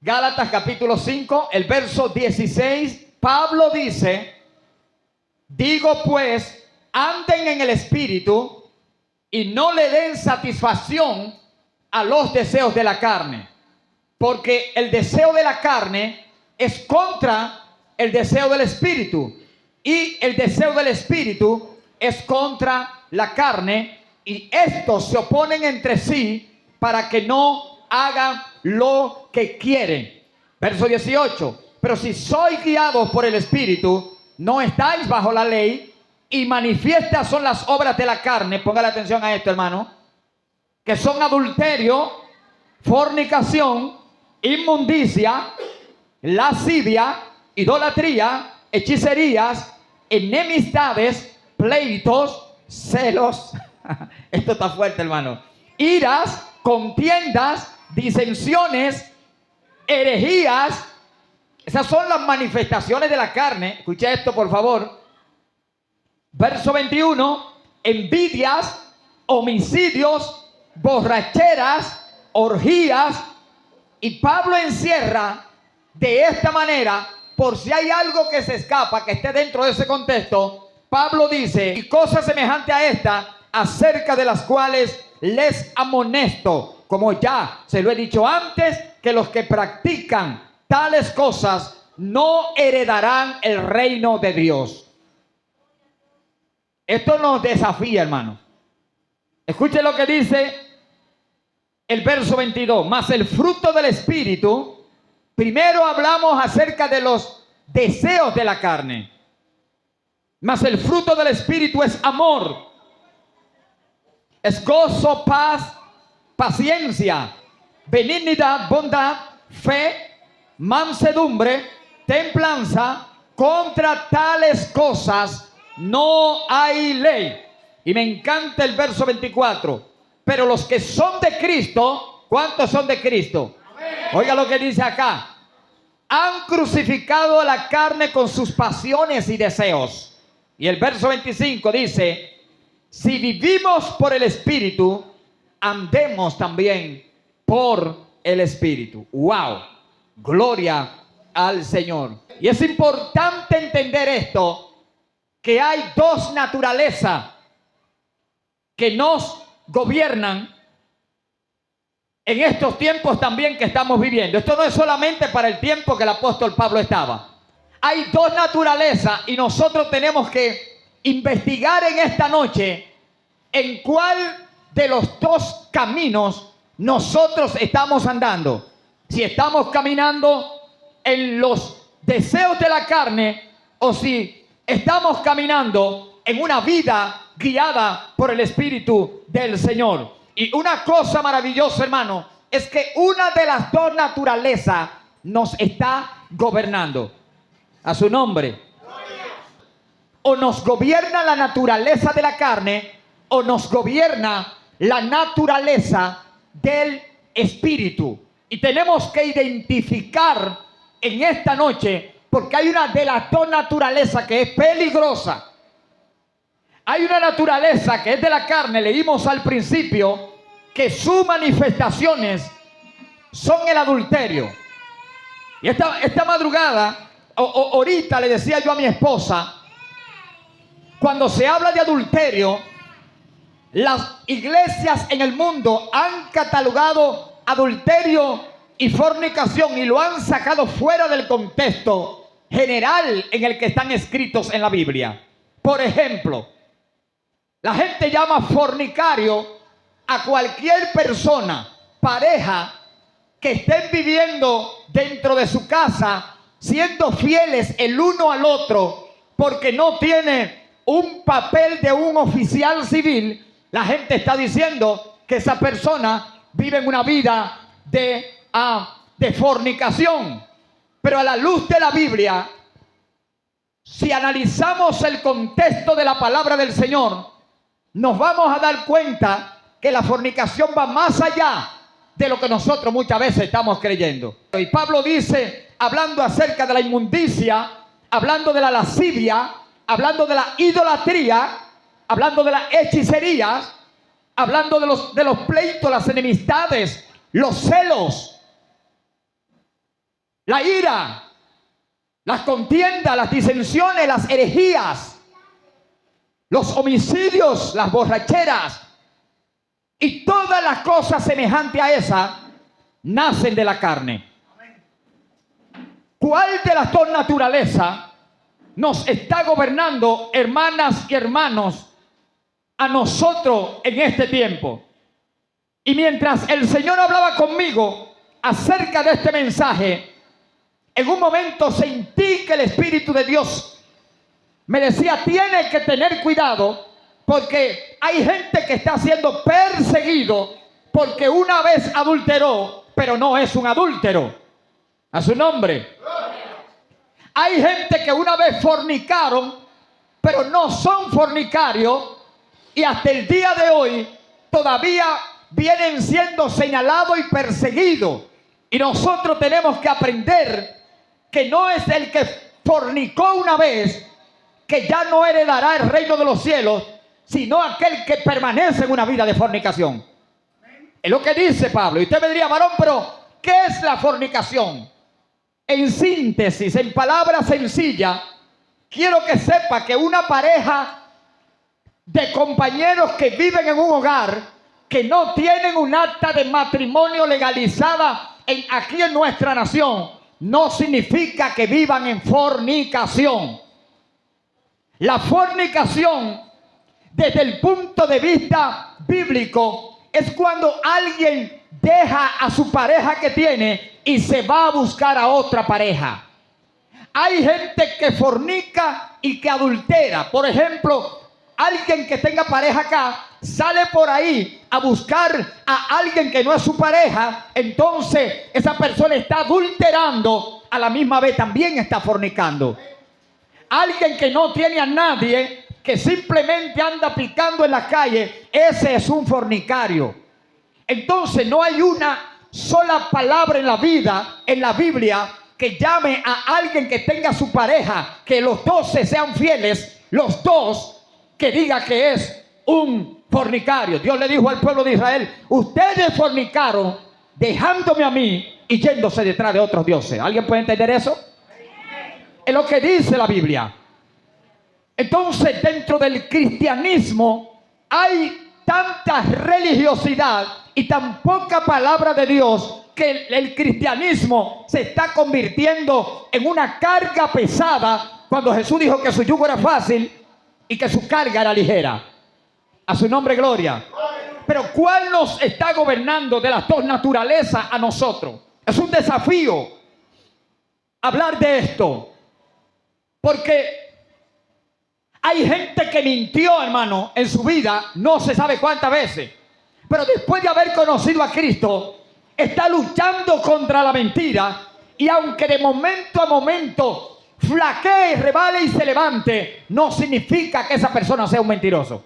Gálatas capítulo 5, el verso 16, Pablo dice: digo pues, anden en el Espíritu y no le den satisfacción a los deseos de la carne, porque el deseo de la carne es contra el deseo del Espíritu, y el deseo del Espíritu es contra la carne, y estos se oponen entre sí para que no hagan lo que quieren. Verso 18, pero si sois guiados por el Espíritu, no estáis bajo la ley, y manifiestas son las obras de la carne. Póngale atención a esto, hermano, que son adulterio, fornicación, inmundicia, lascivia, idolatría, hechicerías, enemistades, pleitos, celos. Esto está fuerte, hermano. Iras, contiendas, disensiones, herejías. Esas son las manifestaciones de la carne. Escuche esto, por favor. Verso 21. Envidias, homicidios, borracheras, orgías. Y Pablo encierra de esta manera, por si hay algo que se escapa, que esté dentro de ese contexto. Pablo dice: y cosas semejantes a esta, acerca de las cuales les amonesto, como ya se lo he dicho antes, que los que practican tales cosas no heredarán el reino de Dios. Esto nos desafía, hermano. Escuche lo que dice el verso 22. Mas el fruto del Espíritu, primero hablamos acerca de los deseos de la carne. Mas el fruto del Espíritu es amor, es gozo, paz, paciencia, benignidad, bondad, fe, mansedumbre, templanza. Contra tales cosas no hay ley. Y me encanta el verso 24. Pero los que son de Cristo, ¿cuántos son de Cristo? Oiga lo que dice acá: han crucificado a la carne con sus pasiones y deseos. Y el verso 25 dice: si vivimos por el Espíritu, andemos también por el Espíritu. ¡Wow! Gloria al Señor. Y es importante entender esto, que hay dos naturalezas que nos gobiernan en estos tiempos también que estamos viviendo. Esto no es solamente para el tiempo que el apóstol Pablo estaba. Hay dos naturalezas y nosotros tenemos que investigar en esta noche en cuál de los dos caminos nosotros estamos andando. Si estamos caminando en los deseos de la carne o si estamos caminando en una vida guiada por el Espíritu del Señor. Y una cosa maravillosa, hermano, es que una de las dos naturalezas nos está gobernando. A su nombre. O nos gobierna la naturaleza de la carne, o nos gobierna la naturaleza del Espíritu. Y tenemos que identificar en esta noche, porque hay una de las dos naturalezas que es peligrosa. Hay una naturaleza que es de la carne, leímos al principio, que sus manifestaciones son el adulterio. Y esta madrugada, ahorita le decía yo a mi esposa, cuando se habla de adulterio, las iglesias en el mundo han catalogado adulterio y fornicación y lo han sacado fuera del contexto general en el que están escritos en la Biblia. Por ejemplo, la gente llama fornicario a cualquier persona, pareja, que estén viviendo dentro de su casa, siendo fieles el uno al otro, porque no tiene un papel de un oficial civil. La gente está diciendo que esa persona vive en una vida de fornicación. Pero a la luz de la Biblia, si analizamos el contexto de la palabra del Señor, nos vamos a dar cuenta que la fornicación va más allá de lo que nosotros muchas veces estamos creyendo. Y Pablo dice, hablando acerca de la inmundicia, hablando de la lascivia, hablando de la idolatría, hablando de las hechicerías, hablando de los pleitos, las enemistades, los celos. la ira, las contiendas, las disensiones, las herejías, los homicidios, las borracheras y todas las cosas semejantes a esas nacen de la carne. ¿Cuál de las dos naturalezas nos está gobernando, hermanas y hermanos, a nosotros en este tiempo? Y mientras el Señor hablaba conmigo acerca de este mensaje, en un momento sentí que el Espíritu de Dios me decía: tienes que tener cuidado, porque hay gente que está siendo perseguido porque una vez adulteró, pero no es un adúltero. A su nombre. Hay gente que una vez fornicaron, pero no son fornicarios, y hasta el día de hoy todavía vienen siendo señalados y perseguidos. Y nosotros tenemos que aprender que no es el que fornicó una vez que ya no heredará el reino de los cielos, sino aquel que permanece en una vida de fornicación. Es lo que dice Pablo. Y usted me diría: varón, pero ¿qué es la fornicación? En síntesis, en palabras sencillas, quiero que sepa que una pareja de compañeros que viven en un hogar, que no tienen un acta de matrimonio legalizada aquí en nuestra nación, no significa que vivan en fornicación. La fornicación, desde el punto de vista bíblico, es cuando alguien deja a su pareja que tiene y se va a buscar a otra pareja. Hay gente que fornica y que adultera. Por ejemplo, alguien que tenga pareja acá sale por ahí a buscar a alguien que no es su pareja. Entonces esa persona está adulterando, a la misma vez también está fornicando. Alguien que no tiene a nadie, que simplemente anda picando en la calle, ese es un fornicario. Entonces no hay una sola palabra en la vida, en la Biblia, que llame a alguien que tenga su pareja, que los dos se sean fieles, los dos, que diga que es un fornicario. Dios le dijo al pueblo de Israel: ustedes fornicaron dejándome a mí y yéndose detrás de otros dioses. ¿Alguien puede entender eso? Es lo que dice la Biblia. Entonces, dentro del cristianismo hay tanta religiosidad y tan poca palabra de Dios que el cristianismo se está convirtiendo en una carga pesada, cuando Jesús dijo que su yugo era fácil y que su carga era ligera. A su nombre, gloria. Pero ¿cuál nos está gobernando de las dos naturalezas a nosotros? Es un desafío hablar de esto, porque hay gente que mintió, hermano, en su vida, no se sabe cuántas veces, pero después de haber conocido a Cristo, está luchando contra la mentira, y aunque de momento a momento flaquee, rebale y se levante, no significa que esa persona sea un mentiroso.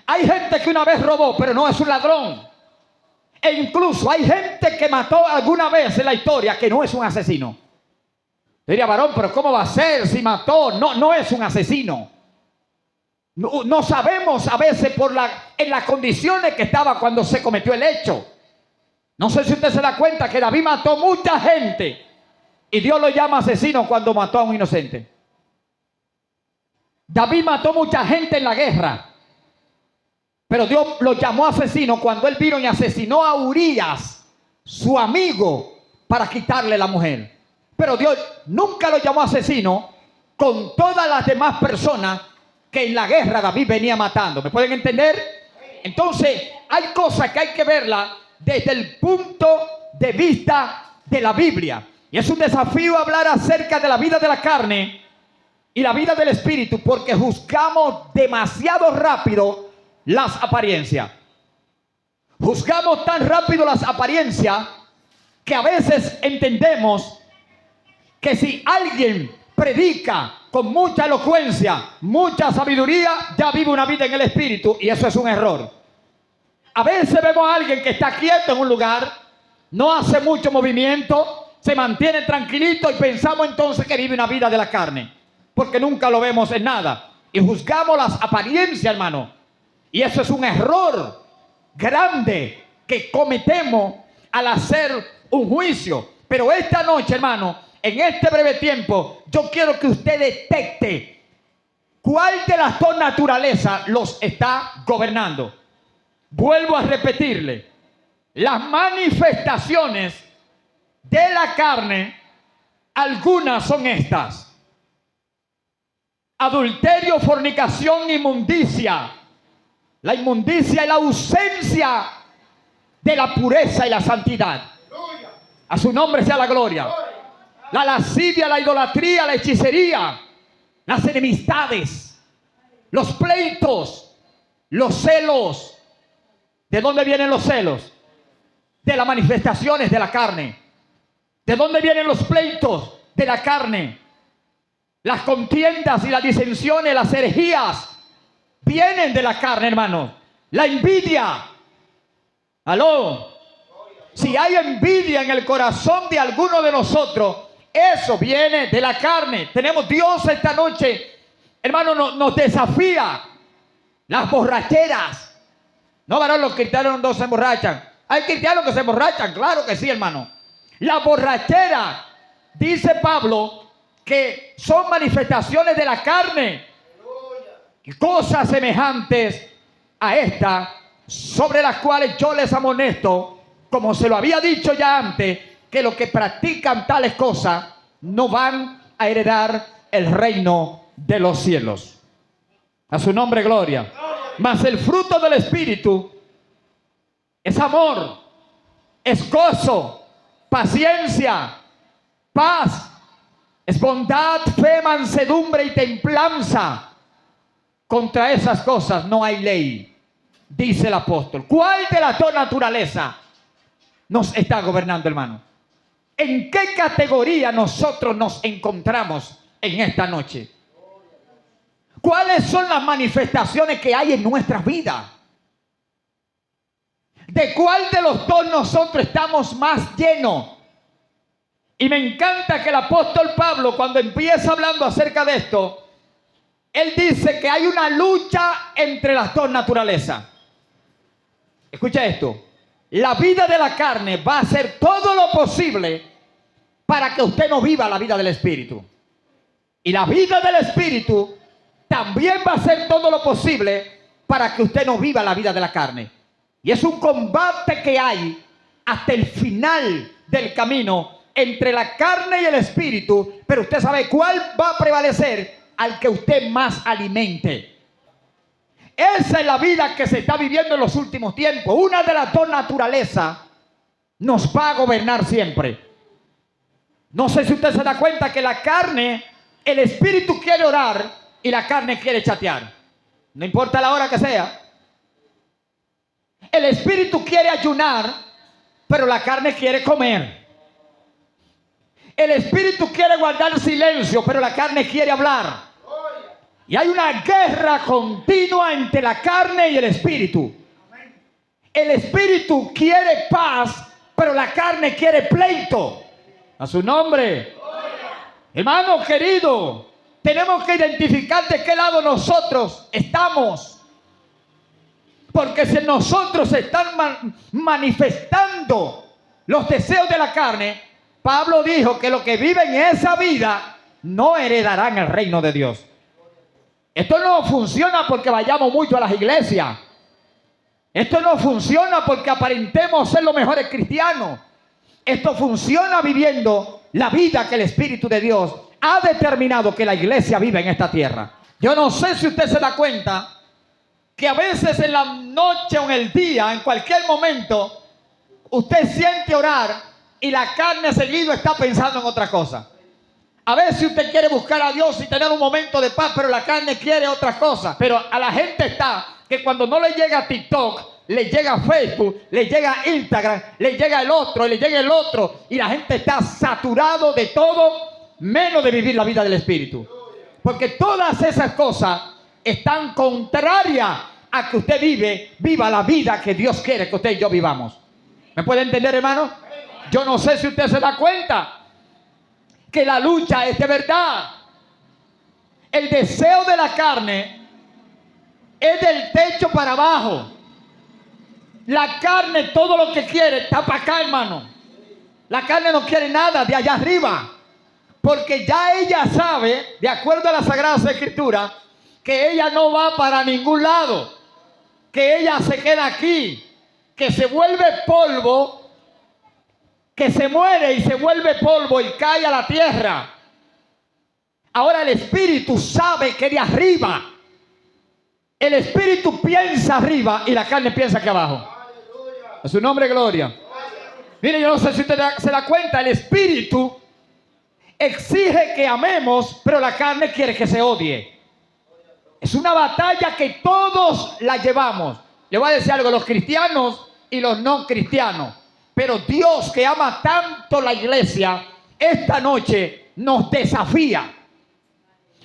Hay gente que una vez robó, pero no es un ladrón. E incluso hay gente que mató alguna vez en la historia, que no es un asesino. Diría: varón, pero ¿cómo va a ser si mató? No es un asesino. No sabemos a veces en las condiciones que estaba cuando se cometió el hecho. No sé si usted se da cuenta que David mató mucha gente y Dios lo llama asesino cuando mató a un inocente. David mató mucha gente en la guerra, pero Dios lo llamó asesino cuando él vino y asesinó a Urías, su amigo, para quitarle la mujer. Pero Dios nunca lo llamó asesino con todas las demás personas que en la guerra David venía matando. ¿Me pueden entender? Entonces hay cosas que hay que verlas desde el punto de vista de la Biblia. Y es un desafío hablar acerca de la vida de la carne y la vida del espíritu, porque juzgamos demasiado rápido las apariencias. Juzgamos tan rápido las apariencias que a veces entendemos que si alguien predica con mucha elocuencia, mucha sabiduría, ya vive una vida en el espíritu, y eso es un error. A veces vemos a alguien que está quieto en un lugar, no hace mucho movimiento, se mantiene tranquilito, y pensamos entonces que vive una vida de la carne, porque nunca lo vemos en nada, y juzgamos las apariencias, hermano, y eso es un error grande que cometemos al hacer un juicio. Pero esta noche, hermano, en este breve tiempo, yo quiero que usted detecte cuál de las dos naturalezas los está gobernando. Vuelvo a repetirle, las manifestaciones de la carne, algunas son estas: adulterio, fornicación, inmundicia. La inmundicia es la ausencia de la pureza y la santidad. A su nombre sea la gloria. La lascivia, la idolatría, la hechicería, las enemistades, los pleitos, los celos. ¿De dónde vienen los celos? De las manifestaciones de la carne. ¿De dónde vienen los pleitos? De la carne. Las contiendas y las disensiones, las herejías, vienen de la carne, hermanos. La envidia. Aló. Si hay envidia en el corazón de alguno de nosotros, eso viene de la carne. Tenemos Dios esta noche, hermano, nos desafía. Las borracheras. No, varón, los cristianos no se emborrachan. Hay cristianos que se emborrachan, claro que sí, hermano. La borrachera, dice Pablo, que son manifestaciones de la carne. Y cosas semejantes a esta, sobre las cuales yo les amonesto, como se lo había dicho ya antes, que los que practican tales cosas no van a heredar el reino de los cielos. A su nombre, gloria. Mas el fruto del Espíritu es amor, es gozo, paciencia, paz, es bondad, fe, mansedumbre y templanza. Contra esas cosas no hay ley, dice el apóstol. ¿Cuál de las dos naturalezas nos está gobernando, hermano? ¿En qué categoría nosotros nos encontramos en esta noche? ¿Cuáles son las manifestaciones que hay en nuestras vidas? ¿De cuál de los dos nosotros estamos más llenos? Y me encanta que el apóstol Pablo, cuando empieza hablando acerca de esto, él dice que hay una lucha entre las dos naturalezas. Escucha esto. La vida de la carne va a hacer todo lo posible para que usted no viva la vida del Espíritu. Y la vida del Espíritu también va a hacer todo lo posible para que usted no viva la vida de la carne. Y es un combate que hay hasta el final del camino entre la carne y el Espíritu. Pero usted sabe cuál va a prevalecer: al que usted más alimente. Esa es la vida que se está viviendo en los últimos tiempos. Una de las dos naturalezas nos va a gobernar siempre. No sé si usted se da cuenta que la carne, el Espíritu quiere orar y la carne quiere chatear. No importa la hora que sea. El Espíritu quiere ayunar, pero la carne quiere comer. El Espíritu quiere guardar silencio, pero la carne quiere hablar. Y hay una guerra continua entre la carne y el Espíritu. El Espíritu quiere paz, pero la carne quiere pleito. A su nombre. Hermano querido, tenemos que identificar de qué lado nosotros estamos. Porque si nosotros se están manifestando los deseos de la carne, Pablo dijo que los que viven esa vida no heredarán el reino de Dios. Esto no funciona porque vayamos mucho a las iglesias. Esto no funciona porque aparentemos ser los mejores cristianos. Esto funciona viviendo la vida que el Espíritu de Dios ha determinado que la iglesia vive en esta tierra. Yo no sé si usted se da cuenta que a veces en la noche o en el día, en cualquier momento, usted siente orar y la carne seguido está pensando en otra cosa. A veces usted quiere buscar a Dios y tener un momento de paz, pero la carne quiere otra cosa. Pero a la gente está que cuando no le llega TikTok, le llega Facebook, le llega Instagram, le llega el otro, le llega el otro. Y la gente está saturado de todo, menos de vivir la vida del Espíritu. Porque todas esas cosas están contrarias a que usted viva la vida que Dios quiere que usted y yo vivamos. ¿Me puede entender, hermano? Yo no sé si usted se da cuenta que la lucha es de verdad. El deseo de la carne es del techo para abajo. La carne todo lo que quiere está para acá, hermano. La carne no quiere nada de allá arriba. Porque ya ella sabe, de acuerdo a las Sagradas Escrituras, que ella no va para ningún lado. Que ella se queda aquí. Que se vuelve polvo. Que se muere y se vuelve polvo y cae a la tierra. Ahora el espíritu sabe que de arriba. El espíritu piensa arriba y la carne piensa aquí abajo. A su nombre, gloria. Mire, yo no sé si usted se da cuenta, el espíritu exige que amemos, pero la carne quiere que se odie. Es una batalla que todos la llevamos. Le voy a decir algo, los cristianos y los no cristianos. Pero Dios, que ama tanto la iglesia, esta noche nos desafía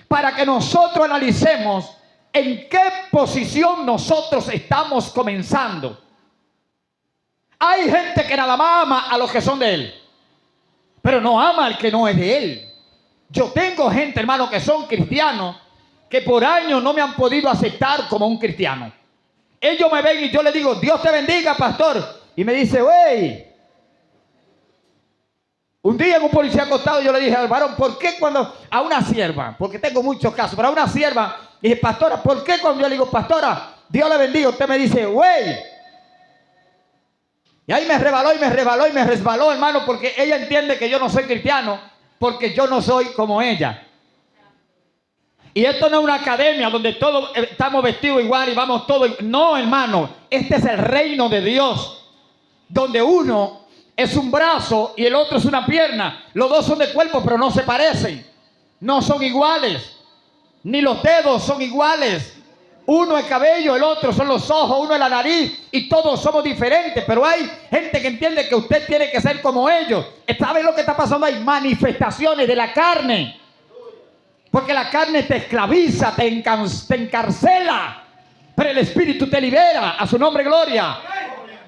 para que nosotros analicemos en qué posición nosotros estamos comenzando. Hay gente que nada más ama a los que son de Él, pero no ama al que no es de Él. Yo tengo gente, hermano, que son cristianos, que por años no me han podido aceptar como un cristiano. Ellos me ven y yo les digo, Dios te bendiga, pastor. Y me dice, wey. Un día en un policía acostado yo le dije al varón, ¿por qué cuando a una sierva? Porque tengo muchos casos, pero a una sierva, dije, pastora, ¿por qué cuando yo le digo, pastora, Dios le bendiga? Usted me dice, wey. Y ahí me rebaló y me rebaló y me resbaló, hermano, porque ella entiende que yo no soy cristiano, porque yo no soy como ella. Y esto no es una academia donde todos estamos vestidos igual y vamos todos. No, hermano, este es el reino de Dios, donde uno es un brazo y el otro es una pierna. Los dos son de cuerpo, pero no se parecen. No son iguales. Ni los dedos son iguales. Uno es cabello, el otro son los ojos, uno es la nariz, y todos somos diferentes. Pero hay gente que entiende que usted tiene que ser como ellos. ¿Sabe lo que está pasando? Hay manifestaciones de la carne. Porque la carne te esclaviza, te encarcela. Pero el espíritu te libera. A su nombre, gloria.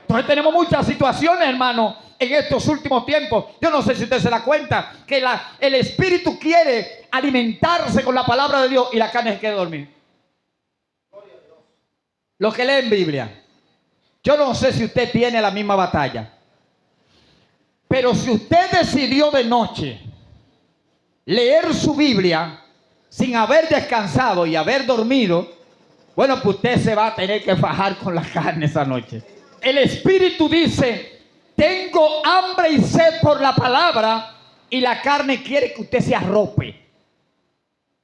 Entonces tenemos muchas situaciones, hermano, en estos últimos tiempos. Yo no sé si usted se da cuenta que el espíritu quiere alimentarse con la palabra de Dios y la carne se quiere dormir. Los que leen Biblia, yo no sé si usted tiene la misma batalla, pero si usted decidió de noche leer su Biblia sin haber descansado y haber dormido, bueno, pues usted se va a tener que fajar con la carne esa noche. El espíritu dice, tengo hambre y sed por la palabra, y la carne quiere que usted se arrope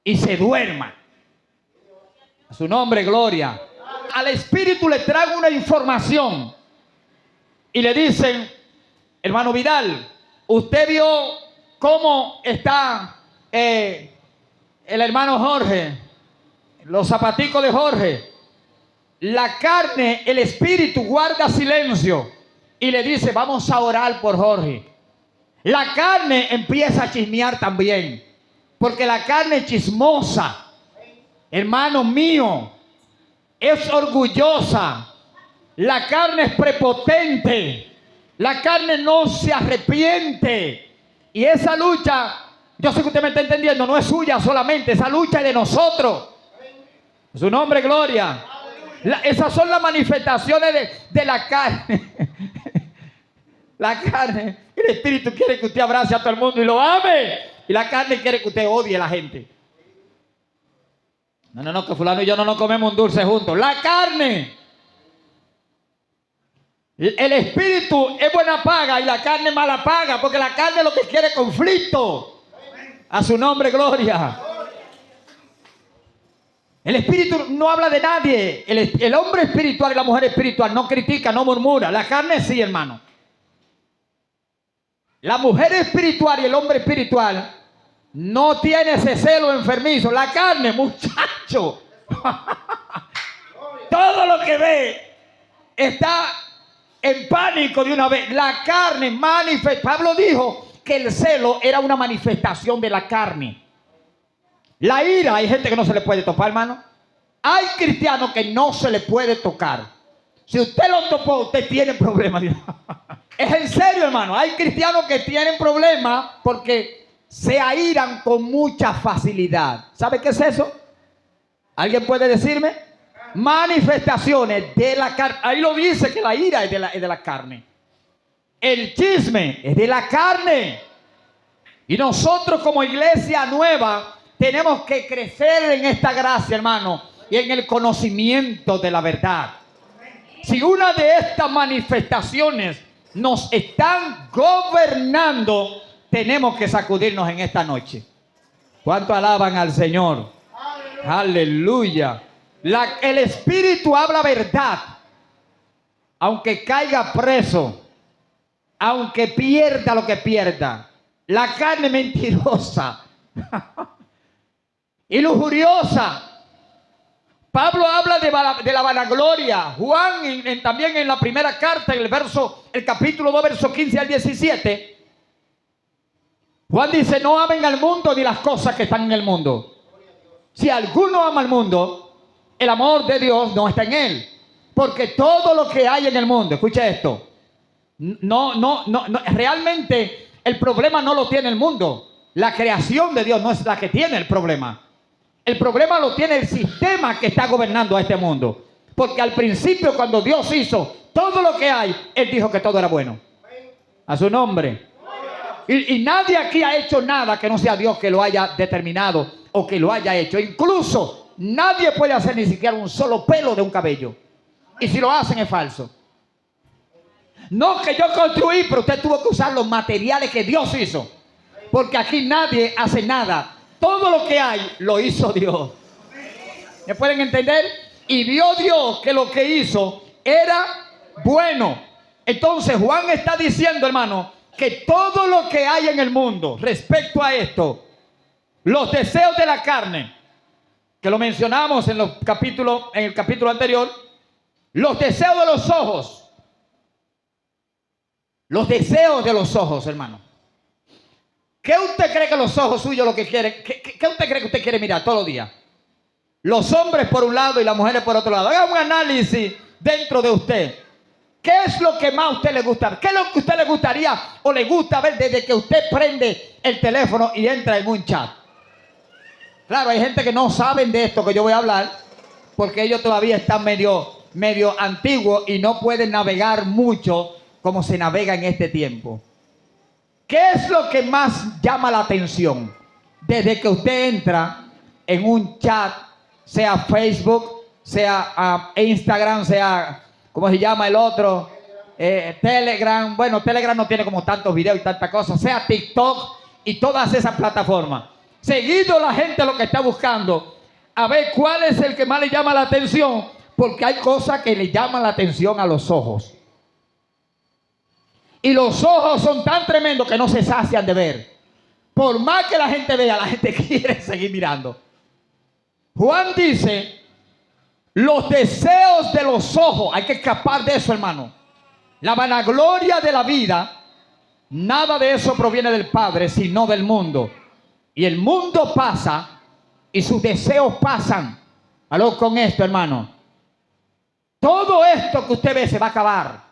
y se duerma. A su nombre, gloria. Al espíritu le traen una información y le dicen, hermano Vidal, usted vio cómo está el hermano Jorge, los zapaticos de Jorge. La carne, el espíritu guarda silencio y le dice, vamos a orar por Jorge. La carne empieza a chismear también, porque la carne es chismosa, hermano mío, es orgullosa. La carne es prepotente. La carne no se arrepiente. Y esa lucha, yo sé que usted me está entendiendo, no es suya solamente, esa lucha es de nosotros. Su nombre, gloria. Esas son las manifestaciones de la carne. La carne, el espíritu quiere que usted abrace a todo el mundo y lo ame. Y la carne quiere que usted odie a la gente. No, que fulano y yo no nos comemos un dulce juntos. La carne. El espíritu es buena paga y la carne es mala paga, porque la carne lo que quiere es conflicto. A su nombre, gloria. El espíritu no habla de nadie. El hombre espiritual y la mujer espiritual no critica, no murmura. La carne sí, hermano. La mujer espiritual y el hombre espiritual no tiene ese celo enfermizo. La carne, muchacho, todo lo que ve está en pánico de una vez. La carne manifiesta. Pablo dijo que el celo era una manifestación de la carne. La ira, hay gente que no se le puede tocar, hermano. Hay cristianos que no se le puede tocar. Si usted lo topó, usted tiene problemas. Es en serio, hermano. Hay cristianos que tienen problemas porque se airan con mucha facilidad. ¿Sabe qué es eso? ¿Alguien puede decirme? Manifestaciones de la carne. Ahí lo dice que la ira es de la carne. El chisme es de la carne. Y nosotros como iglesia nueva tenemos que crecer en esta gracia, hermano, y en el conocimiento de la verdad. Si una de estas manifestaciones nos están gobernando, tenemos que sacudirnos en esta noche. ¿Cuánto alaban al Señor? Aleluya. El Espíritu habla verdad. Aunque caiga preso, aunque pierda lo que pierda. La carne mentirosa y lujuriosa. Pablo habla de la vanagloria. Juan también en la primera carta, en el capítulo 2, verso 15 al 17. Juan dice: no amen al mundo ni las cosas que están en el mundo. Si alguno ama al mundo, el amor de Dios no está en él. Porque todo lo que hay en el mundo, escucha esto, realmente el problema no lo tiene el mundo. La creación de Dios no es la que tiene el problema. El problema lo tiene el sistema que está gobernando a este mundo. Porque al principio, cuando Dios hizo todo lo que hay, Él dijo que todo era bueno. A su nombre. Y nadie aquí ha hecho nada que no sea Dios que lo haya determinado o que lo haya hecho. Incluso nadie puede hacer ni siquiera un solo pelo de un cabello. Y si lo hacen es falso. No que yo construí, pero usted tuvo que usar los materiales que Dios hizo. Porque aquí nadie hace nada. Todo lo que hay lo hizo Dios. ¿Me pueden entender? Y vio Dios que lo que hizo era bueno. Entonces Juan está diciendo, hermano, que todo lo que hay en el mundo respecto a esto, los deseos de la carne, que lo mencionamos en el capítulo anterior, los deseos de los ojos, hermano. ¿Qué usted cree que los ojos suyos lo que quieren? ¿Qué usted cree que usted quiere mirar todos los días? Los hombres por un lado y las mujeres por otro lado. Haga un análisis dentro de usted. ¿Qué es lo que más a usted le gusta? ¿Qué es lo que a usted le gustaría o le gusta ver desde que usted prende el teléfono y entra en un chat? Claro, hay gente que no saben de esto que yo voy a hablar porque ellos todavía están medio antiguos y no pueden navegar mucho como se navega en este tiempo. ¿Qué es lo que más llama la atención desde que usted entra en un chat, sea Facebook, sea Instagram, sea, ¿cómo se llama el otro? Telegram. Bueno, Telegram no tiene como tantos videos y tantas cosas. Sea TikTok y todas esas plataformas. Seguido la gente lo que está buscando a ver cuál es el que más le llama la atención, porque hay cosas que le llaman la atención a los ojos. Y los ojos son tan tremendos que no se sacian de ver. Por más que la gente vea, la gente quiere seguir mirando. Juan dice, los deseos de los ojos, hay que escapar de eso, hermano. La vanagloria de la vida, nada de eso proviene del Padre, sino del mundo. Y el mundo pasa y sus deseos pasan. Aló con esto, hermano. Todo esto que usted ve se va a acabar.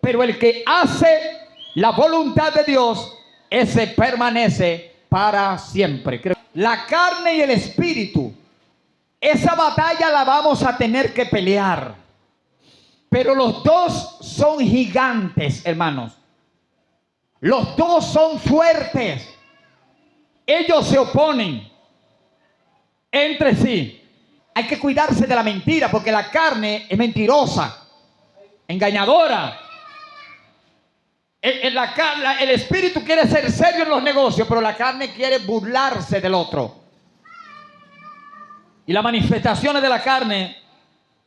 Pero el que hace la voluntad de Dios, ese permanece para siempre. La carne y el espíritu, esa batalla la vamos a tener que pelear. Pero los dos son gigantes, hermanos. Los dos son fuertes. Ellos se oponen entre sí. Hay que cuidarse de la mentira, porque la carne es mentirosa, engañadora. El espíritu quiere ser serio en los negocios, pero la carne quiere burlarse del otro. Y las manifestaciones de la carne,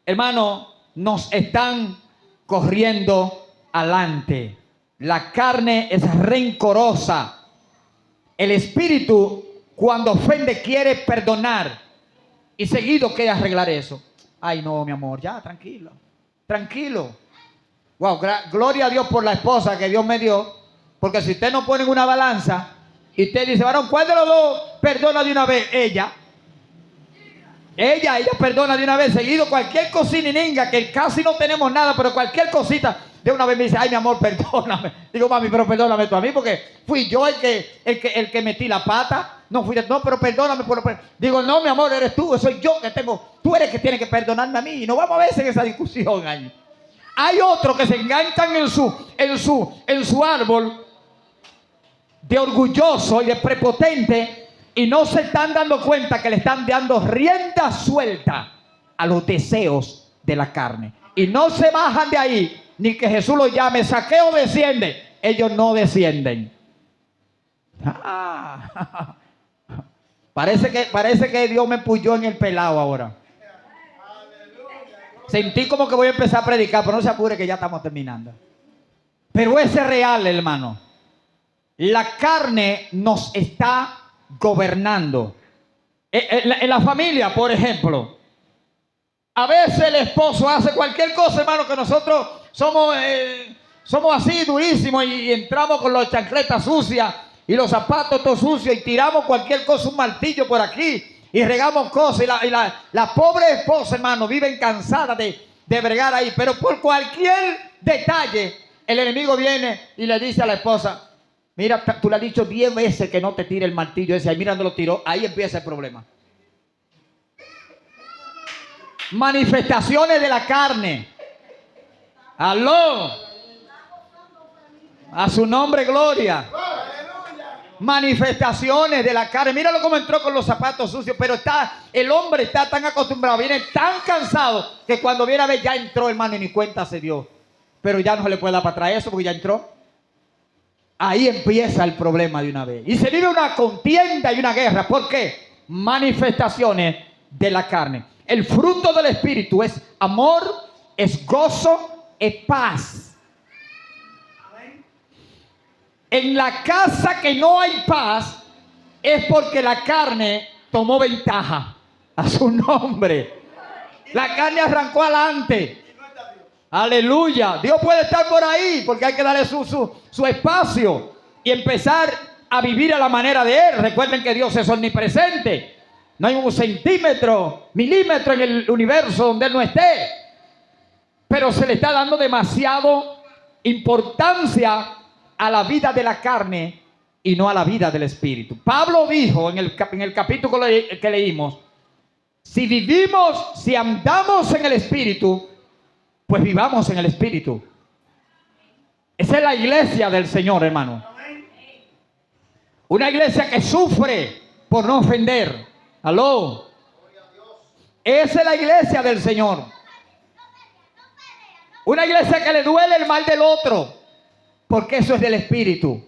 hermano, nos están corriendo adelante. La carne es rencorosa. El espíritu, cuando ofende, quiere perdonar. Y seguido quiere arreglar eso. Ay, no, mi amor, ya, tranquilo. Tranquilo. Wow, gloria a Dios por la esposa que Dios me dio. Porque si usted no pone en una balanza y usted dice, varón, ¿cuál de los dos perdona de una vez? Ella perdona de una vez. Seguido cualquier cosininga, que casi no tenemos nada, pero cualquier cosita, de una vez me dice, ay, mi amor, perdóname. Digo, mami, pero perdóname tú a mí, porque fui yo el que metí la pata. No, pero perdóname. Digo, no, mi amor, eres tú, soy yo que tengo. Tú eres el que tiene que perdonarme a mí. Y no vamos a ver en esa discusión ahí. Hay otros que se enganchan en su árbol de orgulloso y de prepotente y no se están dando cuenta que le están dando rienda suelta a los deseos de la carne. Y no se bajan de ahí, ni que Jesús los llame, Zaqueo desciende. Ellos no descienden. Parece que Dios me puyó en el pelado ahora. Sentí como que voy a empezar a predicar, pero no se apure que ya estamos terminando. Pero ese es real, hermano. La carne nos está gobernando. En la familia, por ejemplo, a veces el esposo hace cualquier cosa, hermano, que nosotros somos así durísimos y entramos con las chancletas sucias y los zapatos todos sucios y tiramos cualquier cosa, un martillo por aquí y regamos cosas. Y la pobre esposa, hermano, vive cansada de bregar ahí, pero por cualquier detalle el enemigo viene y le dice a la esposa: mira, tú le has dicho 10 veces que no te tire el martillo ese. Ahí mira dónde lo tiró. Ahí empieza el problema. Manifestaciones de la carne. Aló. A su nombre, gloria. Manifestaciones de la carne. Míralo cómo entró con los zapatos sucios. Pero el hombre está tan acostumbrado, viene tan cansado, que cuando viene a ver ya entró, hermano, y ni cuenta se dio. Pero ya no se le puede dar para atrás eso porque ya entró. Ahí empieza el problema de una vez. Y se vive una contienda y una guerra. ¿Por qué? Manifestaciones de la carne. El fruto del Espíritu es amor, es gozo, es paz. En la casa que no hay paz es porque la carne tomó ventaja. A su nombre. La carne arrancó adelante. Aleluya. Dios puede estar por ahí porque hay que darle su espacio y empezar a vivir a la manera de Él. Recuerden que Dios es omnipresente. No hay un centímetro, milímetro en el universo donde Él no esté. Pero se le está dando demasiado importancia a la vida de la carne y no a la vida del Espíritu. Pablo dijo en el capítulo que leímos: si vivimos, si andamos en el Espíritu, pues vivamos en el Espíritu. Esa es la iglesia del Señor, hermano. Una iglesia que sufre por no ofender. Aló. Esa es la iglesia del Señor. Una iglesia que le duele el mal del otro, porque eso es del Espíritu.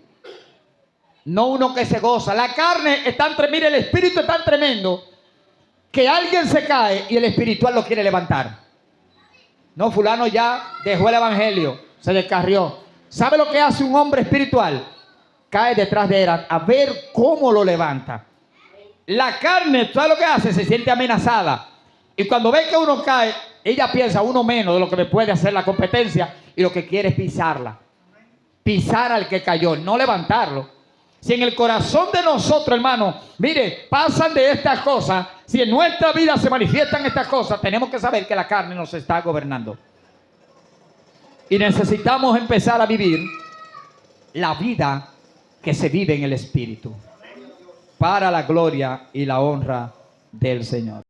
No uno que se goza. La carne es tan tremenda, el Espíritu es tan tremendo que alguien se cae y el espiritual lo quiere levantar. No, fulano ya dejó el evangelio, se descarrió. ¿Sabe lo que hace un hombre espiritual? Cae detrás de él a ver cómo lo levanta. La carne, ¿sabe lo que hace? Se siente amenazada. Y cuando ve que uno cae, ella piensa uno menos de lo que me puede hacer la competencia y lo que quiere es pisarla. Pisar al que cayó, no levantarlo. Si en el corazón de nosotros, hermano, mire, pasan de estas cosas, si en nuestra vida se manifiestan estas cosas, tenemos que saber que la carne nos está gobernando. Y necesitamos empezar a vivir la vida que se vive en el Espíritu, para la gloria y la honra del Señor.